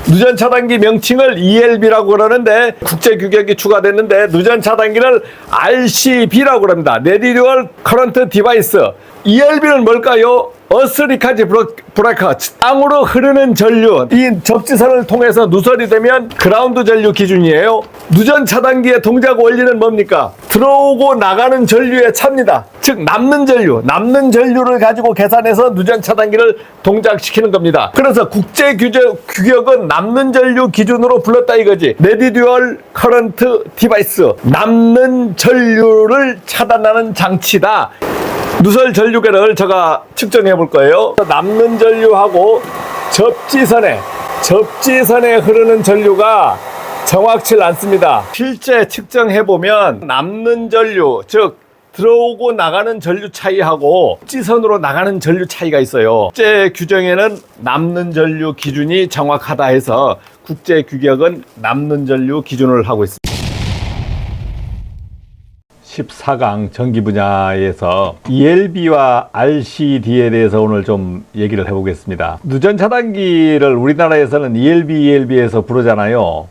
누전 차단기 명칭을 ELB라고 그러는데 국제 규격이 추가됐는데 누전 차단기를 RCB라고 합니다. Residual Current Device. ELB는 뭘까요? 어스리카지 브레이커, 땅으로 흐르는 전류, 이 접지선을 통해서 누설이 되면 그라운드 전류 기준이에요. 누전 차단기의 동작 원리는 뭡니까? 들어오고 나가는 전류의 차입니다. 즉 남는 전류를 가지고 계산해서 누전 차단기를 동작시키는 겁니다. 그래서 국제 규격은 남는 전류 기준으로 불렀다 이거지. Residual Current Device, 남는 전류를 차단하는 장치다. 누설 전류계를 제가 측정해 볼 거예요. 남는 전류하고 접지선에 흐르는 전류가 정확치 않습니다. 실제 측정해 보면 남는 전류, 즉 들어오고 나가는 전류 차이하고 접지선으로 나가는 전류 차이가 있어요. 국제 규정에는 남는 전류 기준이 정확하다 해서 국제 규격은 남는 전류 기준을 하고 있습니다. 14강 전기 분야에서 ELB와 RCD에 대해서 오늘 좀 얘기를 해보겠습니다. 누전 차단기를 우리나라에서는 ELB에서 부르잖아요.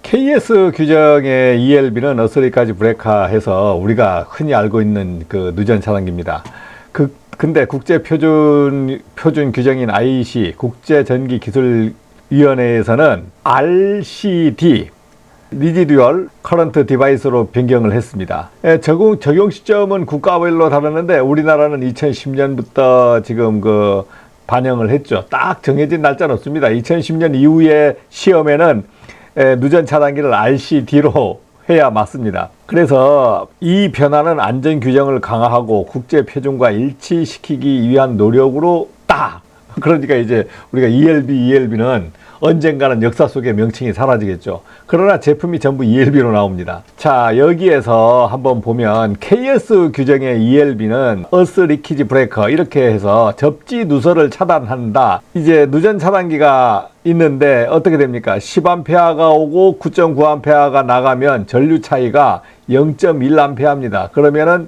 KS 규정의 ELB는 어스리까지 브레이커 해서 우리가 흔히 알고 있는 그 누전 차단기입니다. 근데 국제 표준 규정인 IEC 국제전기기술위원회에서는 RCD Residual Current Device로 변경을 했습니다. 적용 시점은 국가별로 다르는데 우리나라는 2010년부터 지금 반영을 했죠. 딱 정해진 날짜는 없습니다. 2010년 이후에 시험에는 누전 차단기를 RCD로 해야 맞습니다. 그래서 이 변화는 안전 규정을 강화하고 국제 표준과 일치시키기 위한 노력으로 그러니까 이제 우리가 ELB는 언젠가는 역사 속의 명칭이 사라지겠죠. 그러나 제품이 전부 ELB로 나옵니다. 자, 여기에서 한번 보면 KS 규정의 ELB는 Earth Leakage Breaker 이렇게 해서 접지 누설을 차단한다. 이제 누전 차단기가 있는데 어떻게 됩니까? 10A가 오고 9.9A가 나가면 전류 차이가 0.1A입니다. 그러면은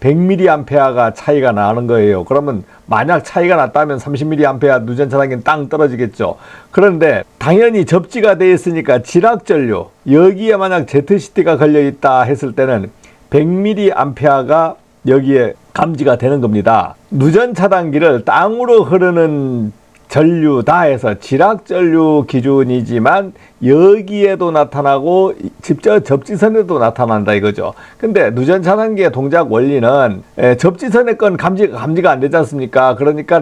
100mA가 차이가 나는 거예요. 그러면 만약 차이가 났다면 30mA 누전 차단기는 땅 떨어지겠죠. 그런데 당연히 접지가 되어 있으니까 지락전류, 여기에 만약 ZCT가 걸려 있다 했을 때는 100mA가 여기에 감지가 되는 겁니다. 누전 차단기를 땅으로 흐르는 전류다 해서 지락전류 기준이지만 여기에도 나타나고 접지선에도 나타난다 이거죠. 근데 누전 차단기의 동작 원리는 접지선의 건 감지가 안 되지 않습니까? 그러니까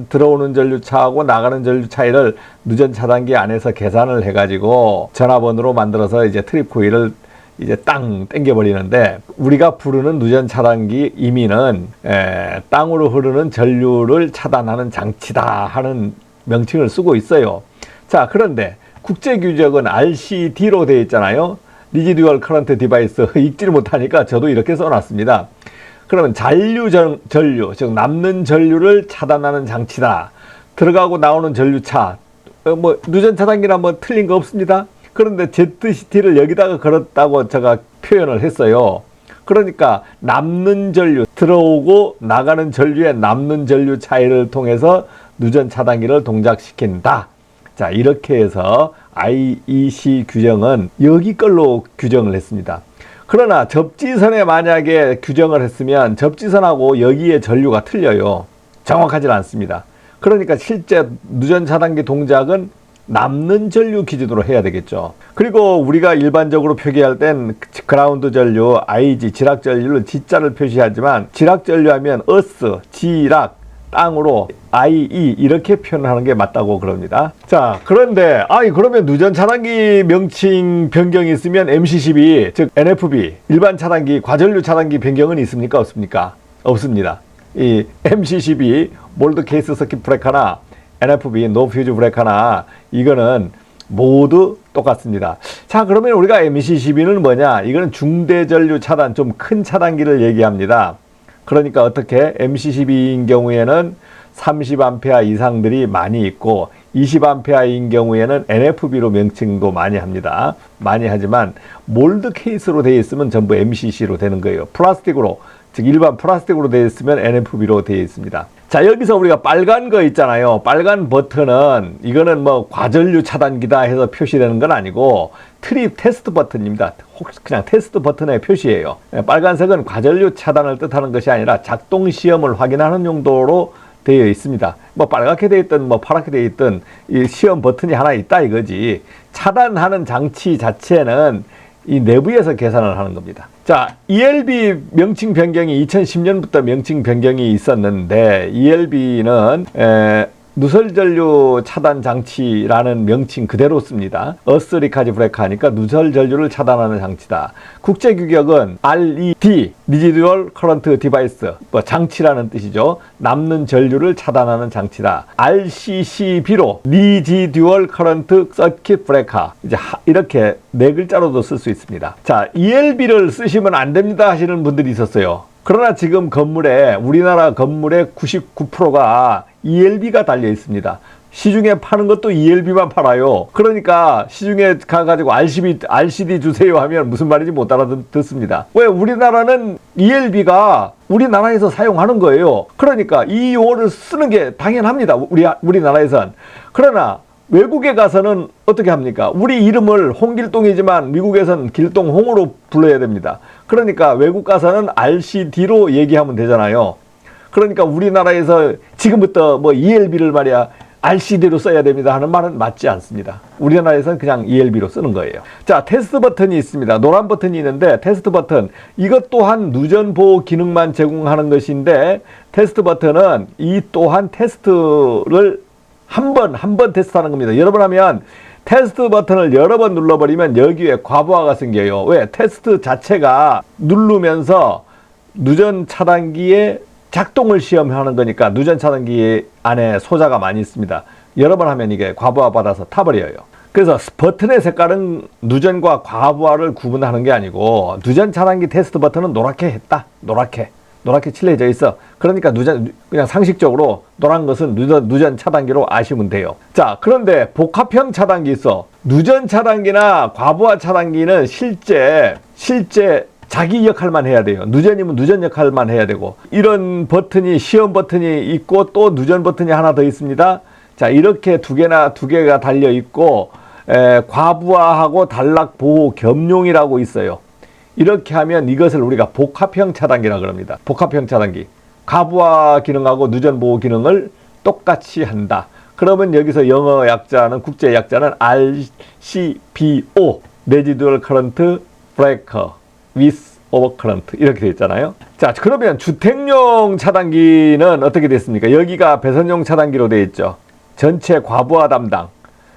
들어오는 전류차하고 나가는 전류 차이를 누전 차단기 안에서 계산을 해가지고 전화번호로 만들어서 이제 트립 코일을 이제 땅 땡겨버리는데 우리가 부르는 누전 차단기 임의는 땅으로 흐르는 전류를 차단하는 장치다 하는 명칭을 쓰고 있어요. 자, 그런데 국제 규정은 RCD로 되어 있잖아요. Residual Current Device 읽지를 못하니까 저도 이렇게 써놨습니다. 그러면 전류, 즉 남는 전류를 차단하는 장치다. 들어가고 나오는 전류차, 누전 차단기는 틀린 거 없습니다. 그런데 ZCT를 여기다가 걸었다고 제가 표현을 했어요. 그러니까 남는 전류, 들어오고 나가는 전류의 남는 전류 차이를 통해서 누전 차단기를 동작시킨다. 자, 이렇게 해서 IEC 규정은 여기 걸로 규정을 했습니다. 그러나 접지선에 만약에 규정을 했으면 접지선하고 여기에 전류가 틀려요. 정확하지 않습니다. 그러니까 실제 누전 차단기 동작은 남는 전류 기준으로 해야 되겠죠. 그리고 우리가 일반적으로 표기할 땐 그라운드 전류, IG, 지락 전류를 G자를 표시하지만 지락 전류 하면 Earth, 지락, 땅으로 IE 이렇게 표현하는 게 맞다고 그럽니다. 자, 그런데 그러면 누전 차단기 명칭 변경이 있으면 MC12, 즉 NFB, 일반 차단기, 과전류 차단기 변경은 있습니까? 없습니까? 없습니다. 이 MC12, 몰드 케이스 서킷 브레이커나 NFB, 노 퓨즈 브레이커나 이거는 모두 똑같습니다. 자, 그러면 우리가 MC12는 뭐냐? 이거는 중대전류 차단, 좀 큰 차단기를 얘기합니다. 그러니까 어떻게 MC12인 경우에는 30A 이상들이 많이 있고 20A인 경우에는 NFB로 명칭도 많이 합니다. 많이 하지만 몰드 케이스로 되어 있으면 전부 MCC로 되는 거예요. 플라스틱으로 즉 일반 플라스틱으로 되어 있으면 NFB로 되어 있습니다. 자, 여기서 우리가 빨간 거 있잖아요. 빨간 버튼은 이거는 뭐 과전류 차단기다 해서 표시되는 건 아니고 트립 테스트 버튼입니다. 혹시 그냥 테스트 버튼의 표시예요. 빨간색은 과전류 차단을 뜻하는 것이 아니라 작동 시험을 확인하는 용도로 되어 있습니다. 뭐 빨갛게 되어 있든 뭐 파랗게 되어 있든 이 시험 버튼이 하나 있다 이거지. 차단하는 장치 자체는 이 내부에서 계산을 하는 겁니다. 자, ELB 명칭 변경이 2010년부터 명칭 변경이 있었는데 ELB는 누설 전류 차단 장치라는 명칭 그대로 씁니다. 어스 리카지 브레이커 하니까 누설 전류를 차단하는 장치다. 국제 규격은 RED, Residual Current Device, 뭐 장치라는 뜻이죠. 남는 전류를 차단하는 장치다. RCCB로 Residual Current Circuit Breaker. 이제 이렇게 네 글자로도 쓸 수 있습니다. 자, ELB를 쓰시면 안 됩니다 하시는 분들이 있었어요. 그러나 지금 건물에 우리나라 건물의 99%가 ELB가 달려 있습니다. 시중에 파는 것도 ELB만 팔아요. 그러니까 시중에 가가지고 RCD 주세요 하면 무슨 말인지 못 알아듣습니다. 왜? 우리나라는 ELB가 우리나라에서 사용하는 거예요. 그러니까 이 용어를 쓰는 게 당연합니다. 우리나라에선. 그러나 외국에 가서는 어떻게 합니까? 우리 이름을 홍길동이지만 미국에서는 길동홍으로 불러야 됩니다. 그러니까 외국 가서는 RCD로 얘기하면 되잖아요. 그러니까 우리나라에서 지금부터 뭐 ELB를 말이야 RCD로 써야 됩니다 하는 말은 맞지 않습니다. 우리나라에서는 그냥 ELB로 쓰는 거예요. 자, 테스트 버튼이 있습니다. 노란 버튼이 있는데 테스트 버튼, 이것 또한 누전 보호 기능만 제공하는 것인데 테스트 버튼은 이 또한 테스트를 한 번 테스트하는 겁니다. 여러 번 하면 테스트 버튼을 여러 번 눌러버리면 여기에 과부하가 생겨요. 왜? 테스트 자체가 누르면서 누전 차단기의 작동을 시험하는 거니까 누전 차단기 안에 소자가 많이 있습니다. 여러 번 하면 이게 과부하 받아서 타버려요. 그래서 버튼의 색깔은 누전과 과부하를 구분하는 게 아니고 누전 차단기 테스트 버튼은 노랗게 했다. 노랗게 칠해져 있어. 그러니까 그냥 상식적으로 노란 것은 누전 차단기로 아시면 돼요. 자, 그런데 복합형 차단기 있어. 누전 차단기나 과부하 차단기는 실제 자기 역할만 해야 돼요. 누전이면 누전 역할만 해야 되고, 이런 버튼이 시험 버튼이 있고 또 누전 버튼이 하나 더 있습니다. 자, 이렇게 두 개가 달려 있고 과부하하고 단락 보호 겸용이라고 있어요. 이렇게 하면 이것을 우리가 복합형 차단기라 그럽니다. 복합형 차단기. 과부하 기능하고 누전 보호 기능을 똑같이 한다. 그러면 여기서 영어 약자는, 국제 약자는 RCBO, Residual Current Breaker with Overcurrent 이렇게 되어 있잖아요. 자, 그러면 주택용 차단기는 어떻게 됐습니까? 여기가 배선용 차단기로 되어 있죠. 전체 과부하 담당.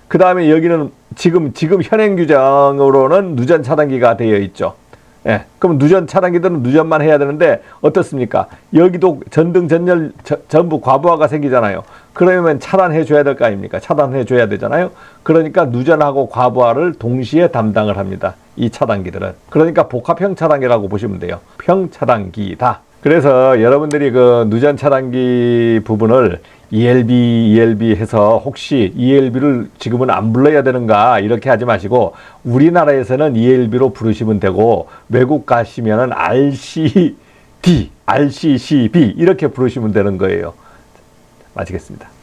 그 다음에 여기는 지금 현행 규정으로는 누전 차단기가 되어 있죠. 예, 그럼 누전 차단기들은 누전만 해야 되는데 어떻습니까? 여기도 전등 전열 전부 과부하가 생기잖아요. 그러면 차단해 줘야 될 거 아닙니까? 차단해 줘야 되잖아요. 그러니까 누전하고 과부하를 동시에 담당을 합니다. 이 차단기들은. 그러니까 복합형 차단기라고 보시면 돼요. 평 차단기다. 그래서 여러분들이 그 누전 차단기 부분을 ELB 해서 혹시 ELB를 지금은 안 불러야 되는가 이렇게 하지 마시고 우리나라에서는 ELB로 부르시면 되고 외국 가시면은 RCD, RCCB 이렇게 부르시면 되는 거예요. 마치겠습니다.